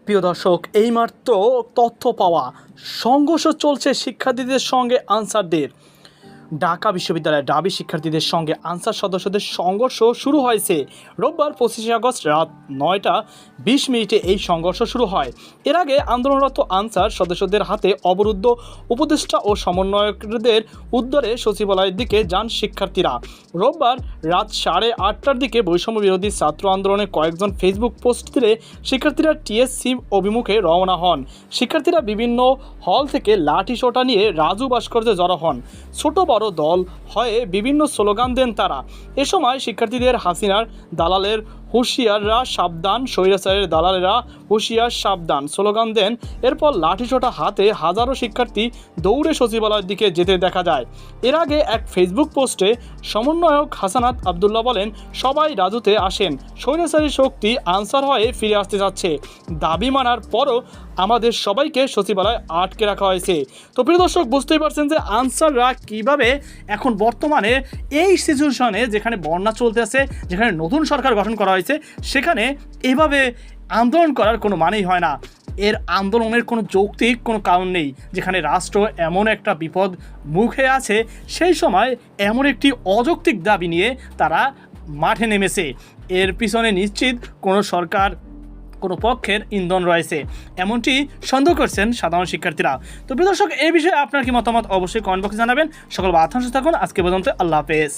প্রিয় দর্শক, এইমাত্র তথ্য পাওয়া সংঘর্ষ চলছে শিক্ষার্থীদের সঙ্গে আনসারদের। ঢাকা বিশ্ববিদ্যালয়ের ডাবি শিক্ষার্থীদের সঙ্গে আনসার সদস্যদের সংঘর্ষ শুরু হয়েছে রোববার 25 আগস্ট রাত 9:20 এই সংঘর্ষ শুরু হয়। এর আগে আন্দোলনরত আনসার সদস্যদের হাতে অবরুদ্ধ উপদেষ্টা ও সমন্বয়কদের উদ্ধারে সচিবালয়ের দিকে যান শিক্ষার্থীরা। রোববার রাত 8:30টার দিকে বৈষম্য বিরোধী ছাত্র আন্দোলনের কয়েকজন ফেসবুক পোস্ট দিলে শিক্ষার্থীরা টিএসসি অভিমুখে রওনা হন। শিক্ষার্থীরা বিভিন্ন হল থেকে লাঠি সোঁটা নিয়ে রাজু ভাস্কর্যে জড়ো হন। ছোট বড় দল হয়ে বিভিন্ন স্লোগান দেন তারা। এ সময় শিক্ষার্থীদের হাসিনার দালালের হুঁশিয়াররা সাবধান, স্বৈরাচারের দালালেরা হুঁশিয়ার সাবধান স্লোগান দেন। এরপর লাঠিসোঁটা হাতে হাজারো শিক্ষার্থী দৌড়ে সচিবালয়ের দিকে যেতে দেখা যায়। এর আগে এক ফেসবুক পোস্টে সমন্বয়ক হাসানাত আবদুল্লাহ বলেন, সবাই রাজুতে আসেন, স্বৈরাচারী শক্তি আনসার হয়ে ফিরে আসতে যাচ্ছে। দাবি মানার পরও আমাদের সবাইকে সচিবালয়ে আটকে রাখা হয়েছে। তো প্রিয় দর্শক, বুঝতেই পারছেন যে আনসাররা কীভাবে এখন বর্তমানে এই সিচুয়েশনে, যেখানে বন্যা চলতে আছে, যেখানে নতুন সরকার গঠন করা হয়েছে, সেখানে এভাবে আন্দোলন করার কোনো মানেই হয় না। এর আন্দোলনের কোনো যৌক্তিক কোনো কারণ নেই। যেখানে রাষ্ট্র এমন একটা বিপদ মুখে আছে, সেই সময় এমন একটি অযৌক্তিক দাবি নিয়ে তারা মাঠে নেমেছে। এর পিছনে নিশ্চিত কোনো সরকার, কোনো পক্ষের ইন্ধন রয়েছে, এমনটি সন্দেহ করছেন সাধারণ শিক্ষার্থীরা। তো প্রিয় দর্শক, এই বিষয়ে আপনার কি মতামত অবশ্যই কমেন্ট বক্সে জানাবেন। সকল বার্তা থাকুন। আজকে পর্যন্ত আল্লাহ হাফেজ।